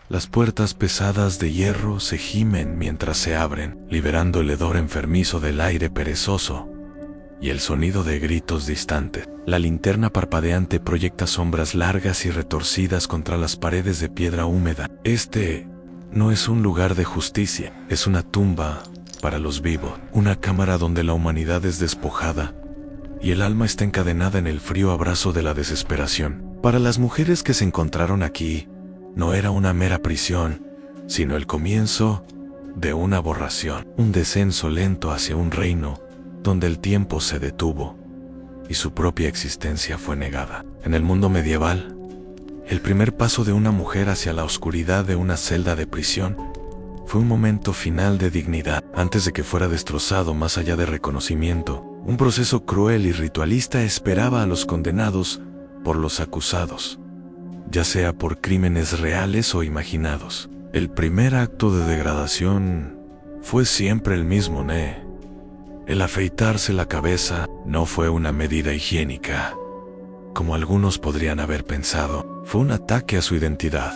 Las puertas pesadas de hierro se gimen mientras se abren, liberando el hedor enfermizo del aire perezoso y el sonido de gritos distantes. La linterna parpadeante proyecta sombras largas y retorcidas contra las paredes de piedra húmeda. Este no es un lugar de justicia, es una tumba para los vivos, una cámara donde la humanidad es despojada y el alma está encadenada en el frío abrazo de la desesperación. Para las mujeres que se encontraron aquí, no era una mera prisión, sino el comienzo de una aberración, un descenso lento hacia un reino donde el tiempo se detuvo y su propia existencia fue negada. En el mundo medieval, el primer paso de una mujer hacia la oscuridad de una celda de prisión fue un momento final de dignidad, antes de que fuera destrozado más allá de reconocimiento. Un proceso cruel y ritualista esperaba a los condenados por los acusados, ya sea por crímenes reales o imaginados. El primer acto de degradación fue siempre el mismo, El afeitarse la cabeza no fue una medida higiénica, como algunos podrían haber pensado. Fue un ataque a su identidad,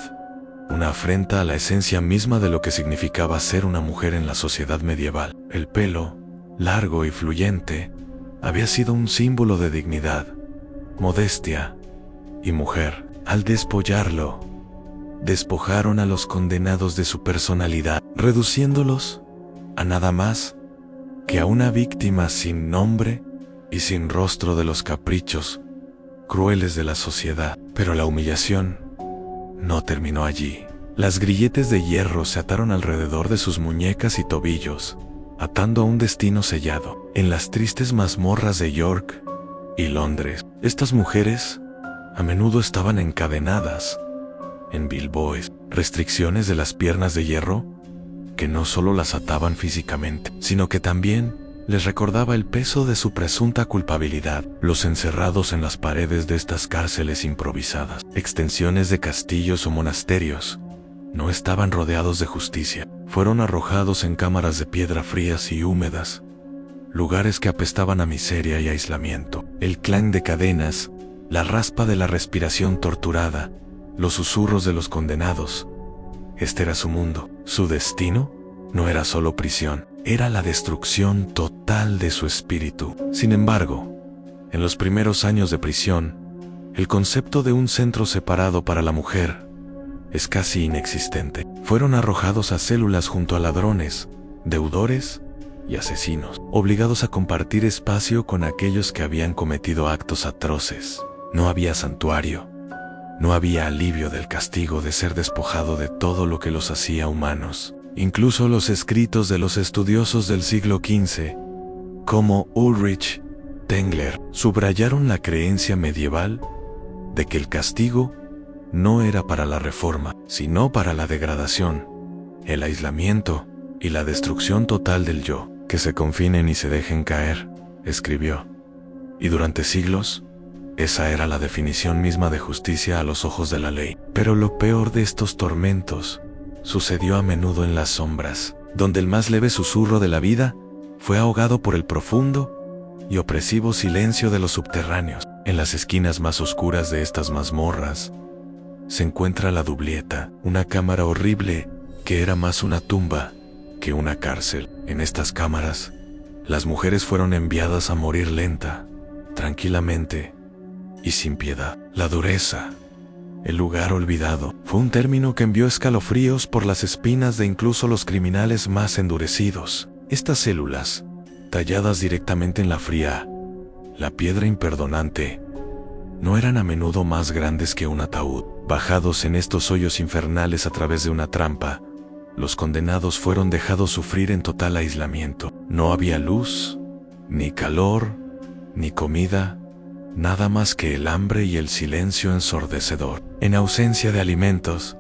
una afrenta a la esencia misma de lo que significaba ser una mujer en la sociedad medieval. El pelo, largo y fluyente, había sido un símbolo de dignidad, modestia y mujer. Al despollarlo, despojaron a los condenados de su personalidad, reduciéndolos a nada más que a una víctima sin nombre y sin rostro de los caprichos crueles de la sociedad. Pero la humillación no terminó allí. Las grilletes de hierro se ataron alrededor de sus muñecas y tobillos, atando a un destino sellado. En las tristes mazmorras de York y Londres, estas mujeres a menudo estaban encadenadas en bilboes, restricciones de las piernas de hierro que no solo las ataban físicamente, sino que también les recordaba el peso de su presunta culpabilidad. Los encerrados en las paredes de estas cárceles improvisadas, extensiones de castillos o monasterios, no estaban rodeados de justicia. Fueron arrojados en cámaras de piedra frías y húmedas, lugares que apestaban a miseria y aislamiento. El clan de cadenas, la raspa de la respiración torturada, los susurros de los condenados. Este era su mundo. Su destino no era solo prisión, era la destrucción total de su espíritu. Sin embargo, en los primeros años de prisión, el concepto de un centro separado para la mujer es casi inexistente. Fueron arrojados a células junto a ladrones, deudores y asesinos, obligados a compartir espacio con aquellos que habían cometido actos atroces. No había santuario, no había alivio del castigo de ser despojado de todo lo que los hacía humanos. Incluso los escritos de los estudiosos del siglo XV, como Ulrich Tengler, subrayaron la creencia medieval de que el castigo no era para la reforma, sino para la degradación, el aislamiento y la destrucción total del yo. Que se confinen y se dejen caer, escribió. Y durante siglos, esa era la definición misma de justicia a los ojos de la ley. Pero lo peor de estos tormentos sucedió a menudo en las sombras, donde el más leve susurro de la vida fue ahogado por el profundo y opresivo silencio de los subterráneos. En las esquinas más oscuras de estas mazmorras se encuentra la Dublieta, una cámara horrible que era más una tumba que una cárcel. En estas cámaras, las mujeres fueron enviadas a morir lenta, tranquilamente y sin piedad. La dureza, el lugar olvidado, fue un término que envió escalofríos por las espinas de incluso los criminales más endurecidos. Estas células, talladas directamente en la fría, la piedra imperdonante, no eran a menudo más grandes que un ataúd. Bajados en estos hoyos infernales a través de una trampa, los condenados fueron dejados sufrir en total aislamiento. No había luz, ni calor, ni comida, nada más que el hambre y el silencio ensordecedor. En ausencia de alimentos,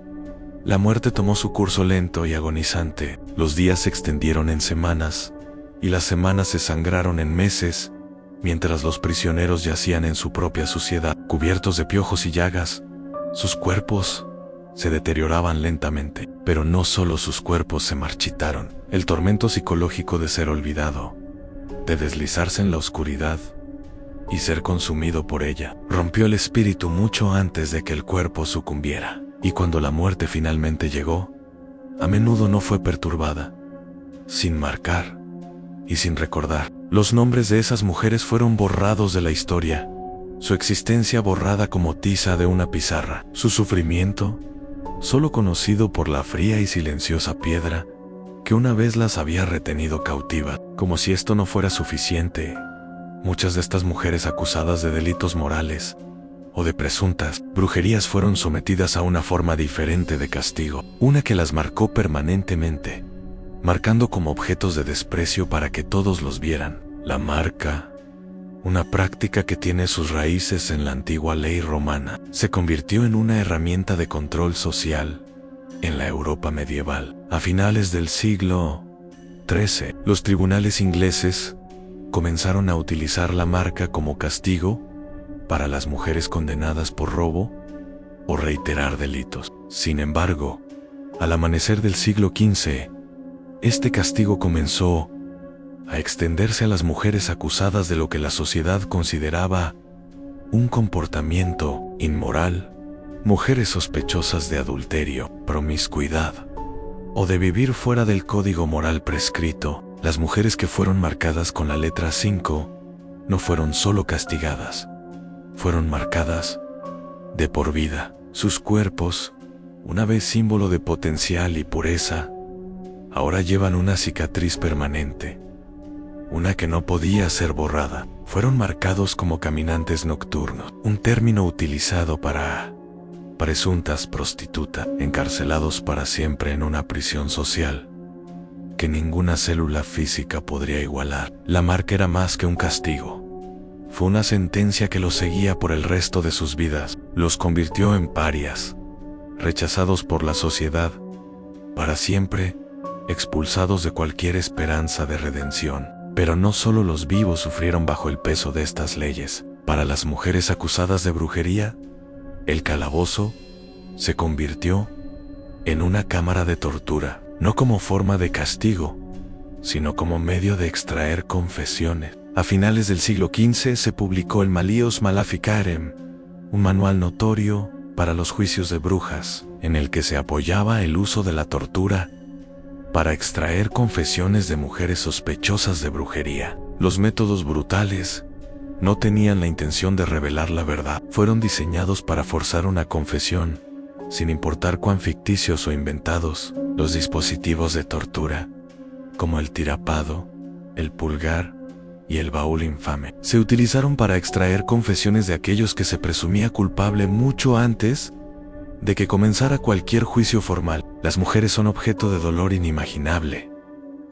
la muerte tomó su curso lento y agonizante. Los días se extendieron en semanas, y las semanas se sangraron en meses, mientras los prisioneros yacían en su propia suciedad, cubiertos de piojos y llagas. Sus cuerpos se deterioraban lentamente, pero no solo sus cuerpos se marchitaron. El tormento psicológico de ser olvidado, de deslizarse en la oscuridad y ser consumido por ella, rompió el espíritu mucho antes de que el cuerpo sucumbiera. Y cuando la muerte finalmente llegó, a menudo no fue perturbada, sin marcar y sin recordar. Los nombres de esas mujeres fueron borrados de la historia, su existencia borrada como tiza de una pizarra, su sufrimiento solo conocido por la fría y silenciosa piedra que una vez las había retenido cautivas. Como si esto no fuera suficiente, muchas de estas mujeres acusadas de delitos morales o de presuntas brujerías fueron sometidas a una forma diferente de castigo, una que las marcó permanentemente, marcando como objetos de desprecio para que todos los vieran. La marca, una práctica que tiene sus raíces en la antigua ley romana, se convirtió en una herramienta de control social en la Europa medieval. A finales del siglo XIII, los tribunales ingleses comenzaron a utilizar la marca como castigo para las mujeres condenadas por robo o reiterar delitos. Sin embargo, al amanecer del siglo XV, este castigo comenzó a extenderse a las mujeres acusadas de lo que la sociedad consideraba un comportamiento inmoral, mujeres sospechosas de adulterio, promiscuidad o de vivir fuera del código moral prescrito. Las mujeres que fueron marcadas con la letra 5 no fueron solo castigadas, fueron marcadas de por vida. Sus cuerpos, una vez símbolo de potencial y pureza, ahora llevan una cicatriz permanente, una que no podía ser borrada. Fueron marcados como caminantes nocturnos, un término utilizado para presuntas prostitutas, encarcelados para siempre en una prisión social que ninguna célula física podría igualar. La marca era más que un castigo. Fue una sentencia que los seguía por el resto de sus vidas. Los convirtió en parias, rechazados por la sociedad, para siempre, expulsados de cualquier esperanza de redención. Pero no solo los vivos sufrieron bajo el peso de estas leyes. Para las mujeres acusadas de brujería, el calabozo se convirtió en una cámara de tortura, no como forma de castigo, sino como medio de extraer confesiones. A finales del siglo XV se publicó el Malleus Maleficarum, un manual notorio para los juicios de brujas, en el que se apoyaba el uso de la tortura para extraer confesiones de mujeres sospechosas de brujería. Los métodos brutales no tenían la intención de revelar la verdad. Fueron diseñados para forzar una confesión, sin importar cuán ficticios o inventados. Los dispositivos de tortura, como el tirapado, el pulgar y el baúl infame, se utilizaron para extraer confesiones de aquellos que se presumía culpable mucho antes de que comenzara cualquier juicio formal. Las mujeres son objeto de dolor inimaginable,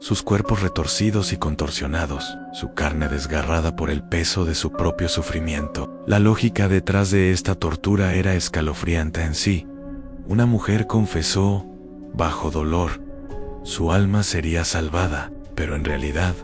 sus cuerpos retorcidos y contorsionados, su carne desgarrada por el peso de su propio sufrimiento. La lógica detrás de esta tortura era escalofriante en sí. Una mujer confesó, bajo dolor, su alma sería salvada, pero en realidad,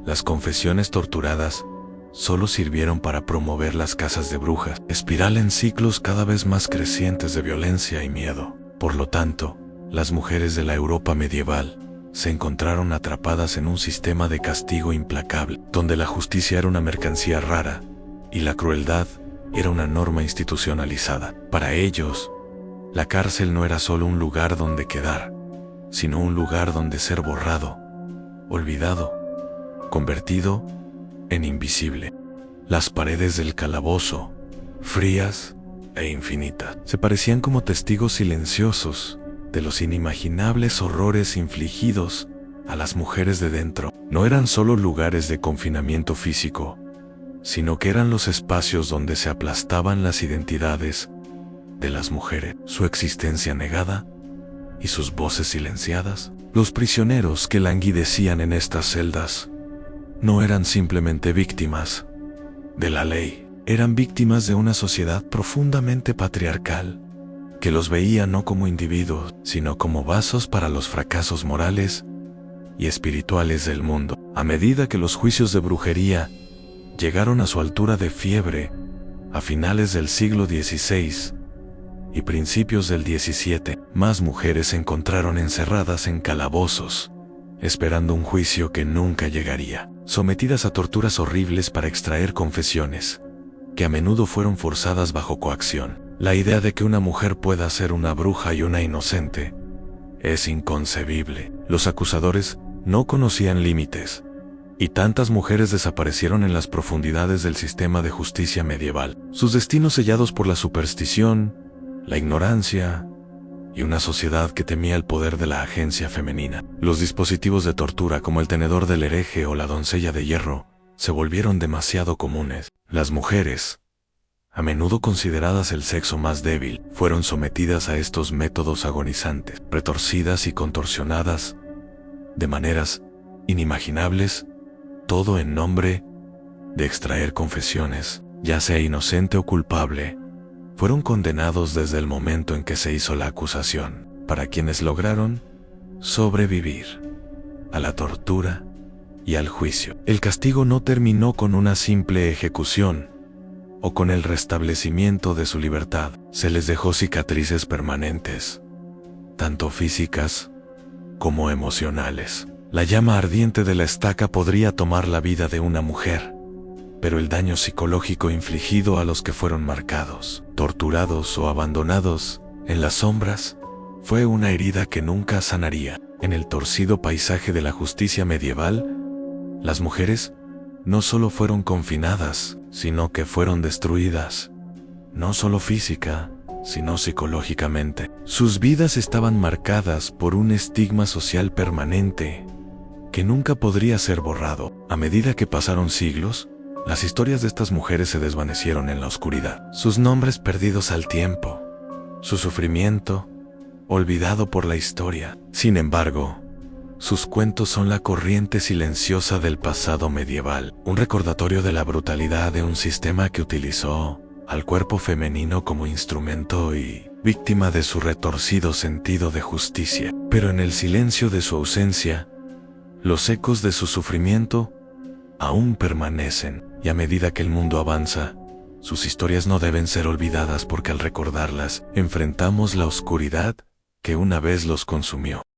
las confesiones torturadas solo sirvieron para promover las casas de brujas, espiral en ciclos cada vez más crecientes de violencia y miedo. Por lo tanto, las mujeres de la Europa medieval se encontraron atrapadas en un sistema de castigo implacable, donde la justicia era una mercancía rara y la crueldad era una norma institucionalizada. Para ellos, la cárcel no era solo un lugar donde quedar, sino un lugar donde ser borrado, olvidado, convertido en invisible. Las paredes del calabozo, frías e infinitas, se parecían como testigos silenciosos de los inimaginables horrores infligidos a las mujeres de dentro. No eran solo lugares de confinamiento físico, sino que eran los espacios donde se aplastaban las identidades de las mujeres, su existencia negada y sus voces silenciadas. Los prisioneros que languidecían en estas celdas no eran simplemente víctimas de la ley, eran víctimas de una sociedad profundamente patriarcal, que los veía no como individuos, sino como vasos para los fracasos morales y espirituales del mundo. A medida que los juicios de brujería llegaron a su altura de fiebre, a finales del siglo XVI y principios del XVII, más mujeres se encontraron encerradas en calabozos, esperando un juicio que nunca llegaría, sometidas a torturas horribles para extraer confesiones, que a menudo fueron forzadas bajo coacción. La idea de que una mujer pueda ser una bruja y una inocente es inconcebible. Los acusadores no conocían límites, y tantas mujeres desaparecieron en las profundidades del sistema de justicia medieval, sus destinos sellados por la superstición, la ignorancia y una sociedad que temía el poder de la agencia femenina. Los dispositivos de tortura como el tenedor del hereje o la doncella de hierro se volvieron demasiado comunes. Las mujeres, a menudo consideradas el sexo más débil, fueron sometidas a estos métodos agonizantes, retorcidas y contorsionadas de maneras inimaginables, todo en nombre de extraer confesiones. Ya sea inocente o culpable, fueron condenados desde el momento en que se hizo la acusación. Para quienes lograron sobrevivir a la tortura y al juicio, el castigo no terminó con una simple ejecución o con el restablecimiento de su libertad. Se les dejó cicatrices permanentes, tanto físicas como emocionales. La llama ardiente de la estaca podría tomar la vida de una mujer, pero el daño psicológico infligido a los que fueron marcados, torturados o abandonados en las sombras fue una herida que nunca sanaría. En el torcido paisaje de la justicia medieval, las mujeres no solo fueron confinadas, sino que fueron destruidas, no solo física, sino psicológicamente. Sus vidas estaban marcadas por un estigma social permanente que nunca podría ser borrado. A medida que pasaron siglos, las historias de estas mujeres se desvanecieron en la oscuridad. Sus nombres perdidos al tiempo, su sufrimiento olvidado por la historia. Sin embargo, sus cuentos son la corriente silenciosa del pasado medieval, un recordatorio de la brutalidad de un sistema que utilizó al cuerpo femenino como instrumento y víctima de su retorcido sentido de justicia. Pero en el silencio de su ausencia, los ecos de su sufrimiento aún permanecen, y a medida que el mundo avanza, sus historias no deben ser olvidadas, porque al recordarlas, enfrentamos la oscuridad que una vez los consumió.